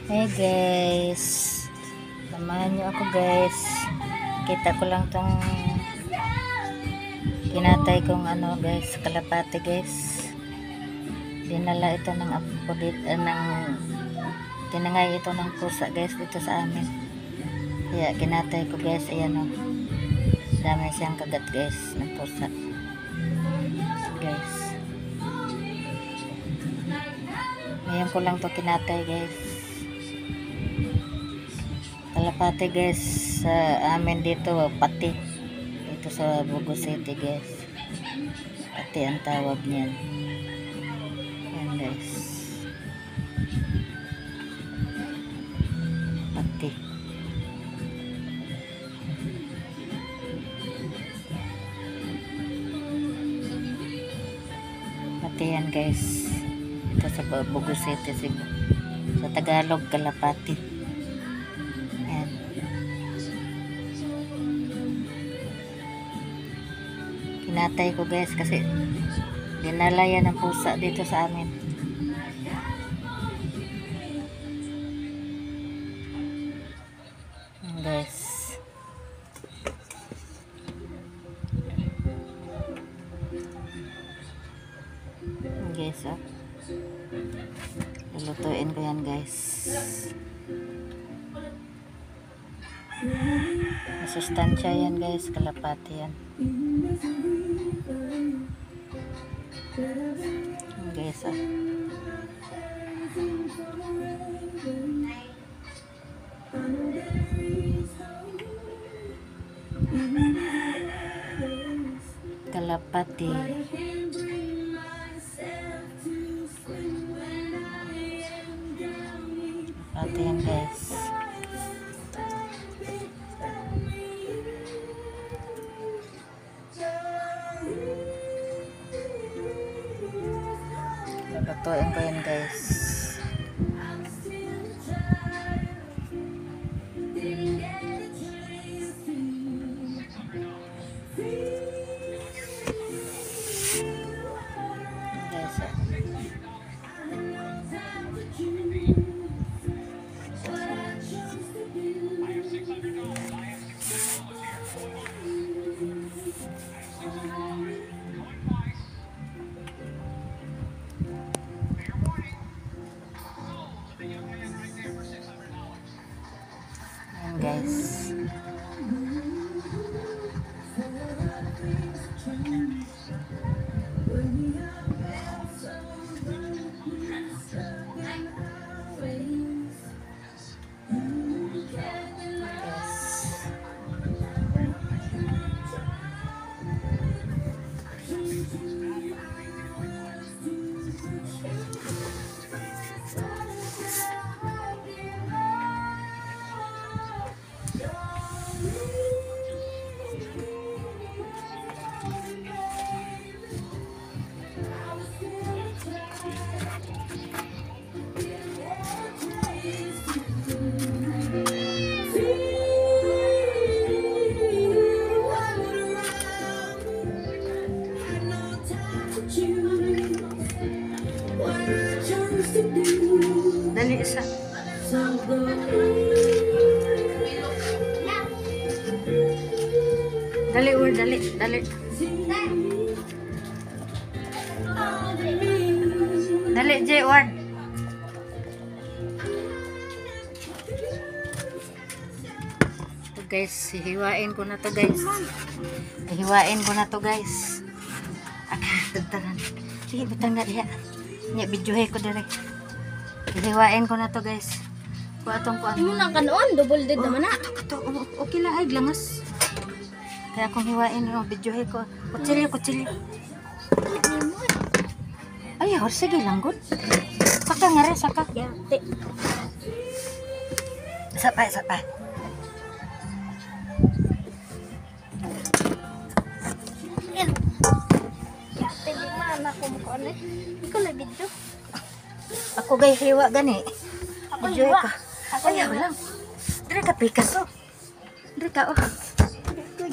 Hey guys, samahan nyo ako guys. Kita ko lang tong kinatay kong guys, kalapati guys. Dinala ito ng apo dito, tinangay ito ng pusa guys dito sa amin. Kaya kinatay ko guys, ayan o. Dami siyang kagat guys ng pusa. Guys. Ngayon ko lang to kinatay guys. Kalapati guys sa amin dito, pati dito sa Bugo City guys, pati ang tawag niyan. Yan guys, pati yan guys, dito sa Bugo City, Cebu. Sa Tagalog, kalapati. Kinatay ko guys kasi dinala yan ng pusa dito sa amin. Guys, oh. Lulutuin ko yan guys. Masustansya yan guys, kalapati yan. Guys, oh. Kalapati. Kalapati yan guys. Lutuin ko yan guys. Guys, dali isa. Dali or dali. Dali J Ward. Ito guys, hihiwain ko na to guys. Hihiwain ko na to guys. Tagtaran. Sige, butang na diha. Nya videohe ko dire. Hihiwain ko na to guys. Kuatong ko. Imo lang kanon, double dead naman na. Okay lang ay langas. Kaya kung hiwain yung videohe ko. Kutsilyo. Ay, sige lang good. Saka nga rin, saka. Yate. Isa pa. Yate di man ako mo ko ano. Ikaw na video. Ako gay hiwa gani. Ako Videohe hiwa. ko. Ayaw lang. Dire ka Picasso. Dire ka oh.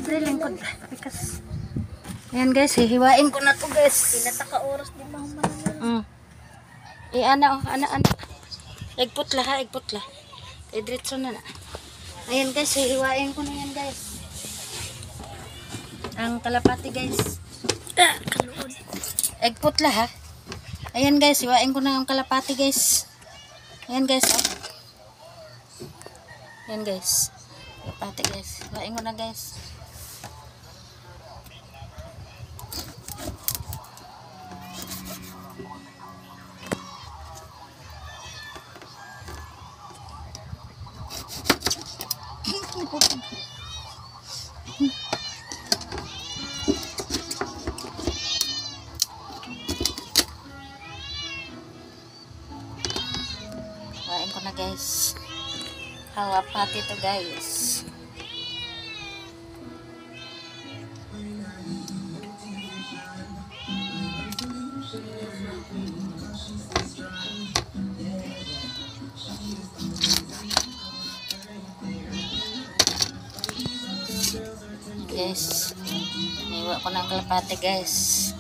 Dire lingkod. Picasso. Ayan guys, hihiwain ko na to guys. Pinata ka oras di ba man. Ana. Egputla ha, egputla. Kay diretso na na. Ayan guys, hihiwain ko na yan guys. Ang kalapati guys. Kaluod. Egputla ha. Ayan guys, hiwain ko na ang kalapati guys. Ayan guys, oh. Ayan guys. Kalapati guys. Hiwain ko na guys. Hiwain ko na guys. Kalapati to guys. Guys, niwa ko ng kalapati guys.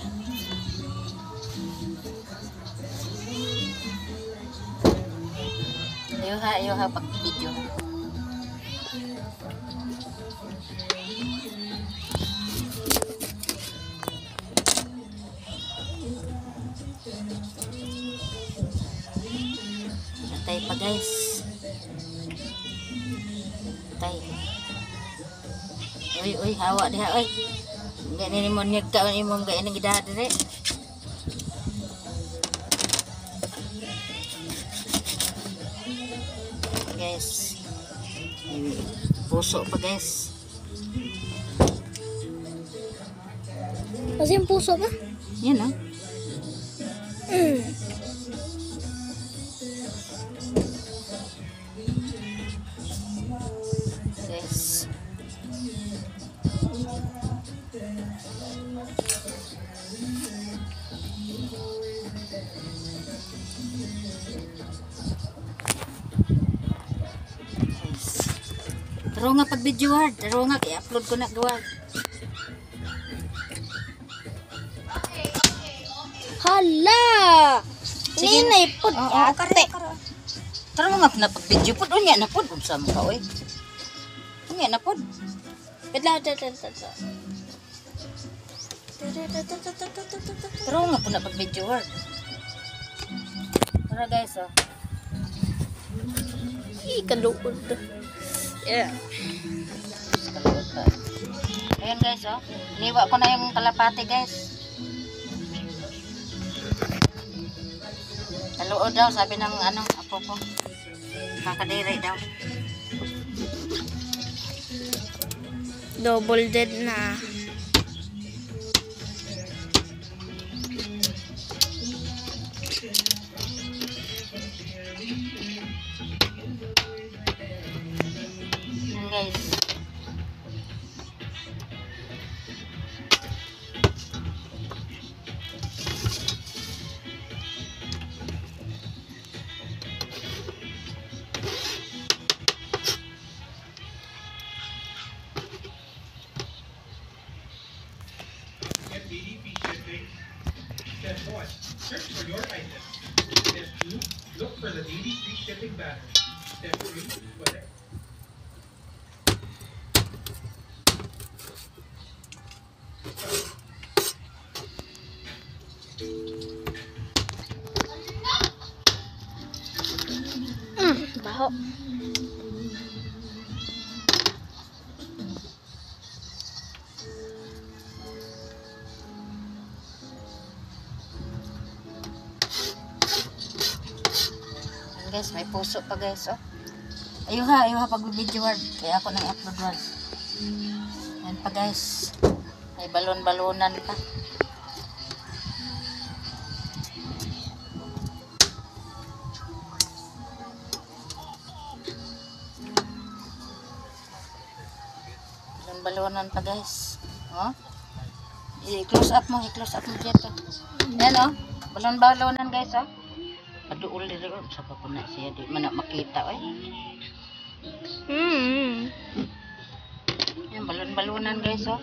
Ayaw ha pag video. Patay pa guys. Patay. Uy, hawa diha oy. Ganyan mo nyag ka imong gayon ng gidaha dire. Guys. Puso pa guys. Kasi yung puso ba? Yan oh. Guys. Pero nga pag video hard, pero nga i-upload ko na gawa. Hala! Sige. Ninay po. Kare. Pero nga na pag video pod unya na pod unsa mo ka oy. Unya na pod. Kadlaw. Pero nga po na pag video hard. Tara guys oh. Kaluod. Yeah. Ayan guys oh. Iniwa ko na yung kalapati guys. Kaluod daw sabi ng apo ko. Kakadiri daw. Double dead na. Ayan guys. DDP shipping. Step 1. Search for your item. Step 2. Look for the DDP shipping banner. Step 3. Whatever. Baho. Ayan guys, may puso pa guys oh. Ayaw ha pag video hard. Kaya ako nang upload hard. Ayan pa guys. May balon-balonan pa. Balon-balonan pa guys. Oh. I-close up mo dito. Ayan oh. Balon-balonan guys oh. Paduol diri ko sa pa ko na siya di man na makita oy. Yan balon-balonan guys oh.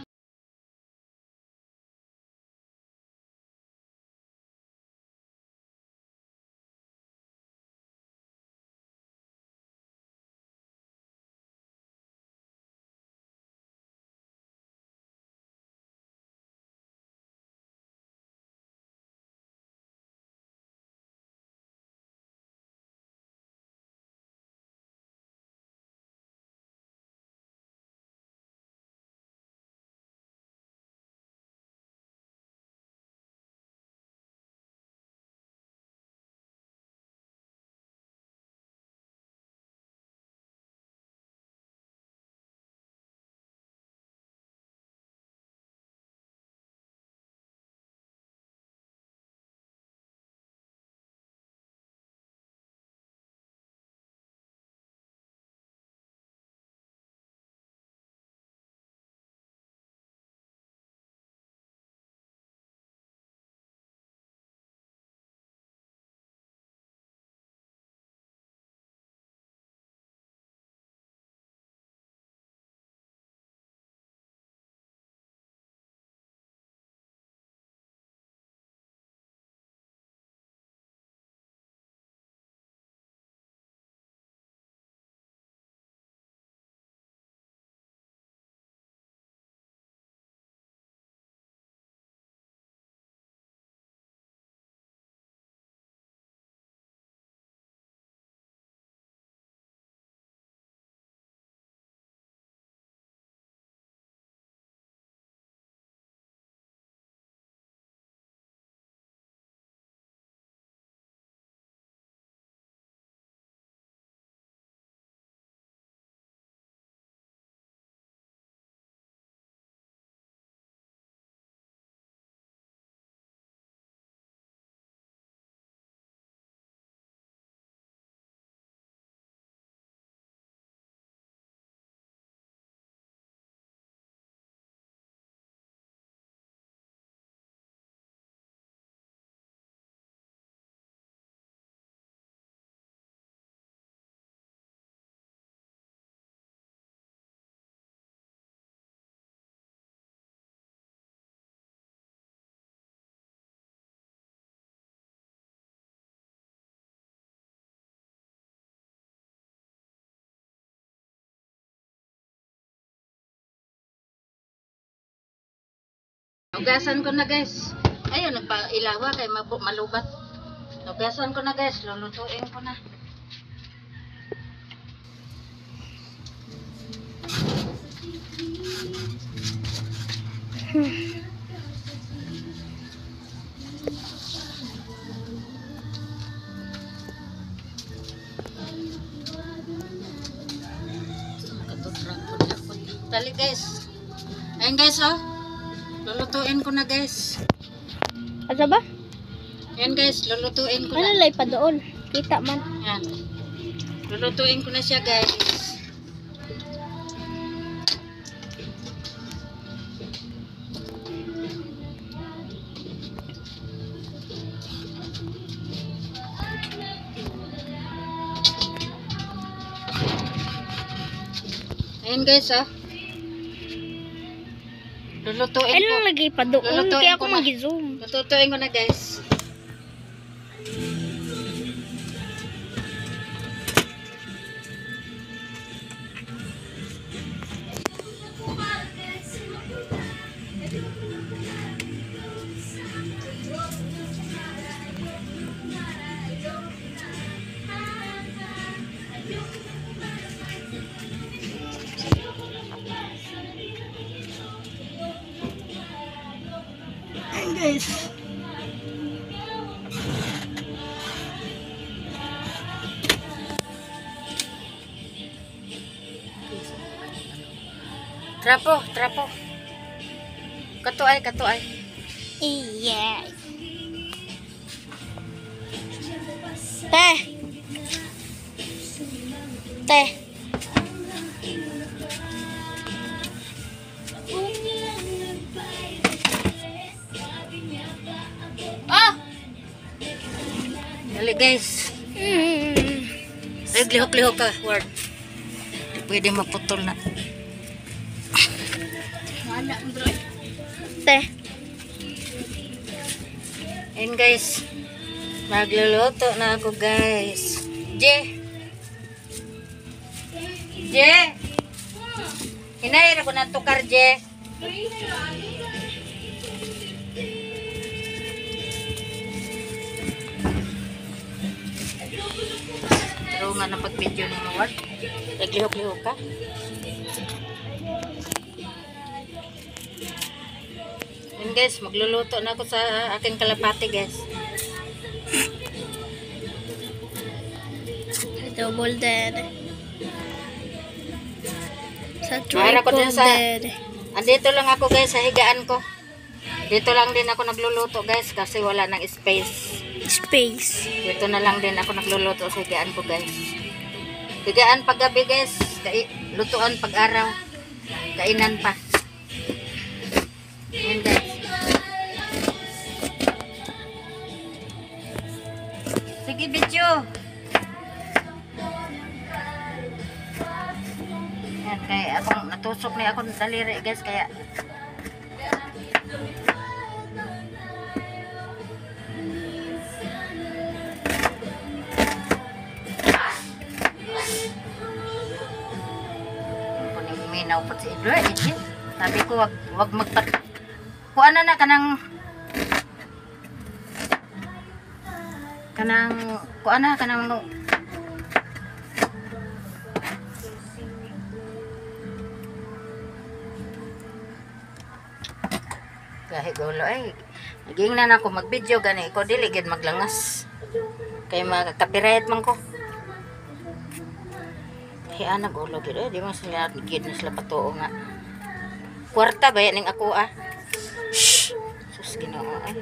Hugasan ko na guys. Ayun, nagpailawa kay malubat. Hugasan ko na guys. Lulutuin ko na. Dali guys. Ayun guys oh. Lulutuin ko na guys. Asa ba? Ayan guys, lulutuin ko Ano na. lay pa doon? Kita man. Ayan. Lulutuin ko na siya guys. Ayan guys oh. Lulutuin Ano ko. lagi pa doon? Lulutuin Kaya ko ako na. mag-zoom. Lulutuin ko na guys. Ayan guys. Trapo, trapo. Katuay, katuay. Iya. Teh. Teh. Oh! Dali guys. Ay, lihok-lihok ka, word. Di pwede maputol na. Teh. Ayun guys. Magluluto na ako guys. Je! Hinahira ko na tukar, Je. Pero nga na pag-video ng mga word. Naglihok-lihok ka. Yun guys, magluluto na ako sa aking kalapati guys. Double dead. Sa Mahara ko triple din sa- dead. Andito lang ako guys sa higaan ko. Dito lang din ako nagluluto guys kasi wala nang space. Space. Dito na lang din ako nagluluto sa higaan ko guys. Higaan pag gabi guys, lutuan pag araw. Kainan pa. Yan guys. Sige video. Yan kaya akong natusok na akong daliri guys kaya minaw po si Edward. Sabi ko wag magpat kuan na kanang kuan na kanang kahit gulo ay naging na ako mag-video gani ko dili gid maglangas kay makaka-copyright man ko. Hiya nagulo gid di man sila gid na sila patuo nga kwarta ba ning ako ah. Sus Ginoo ay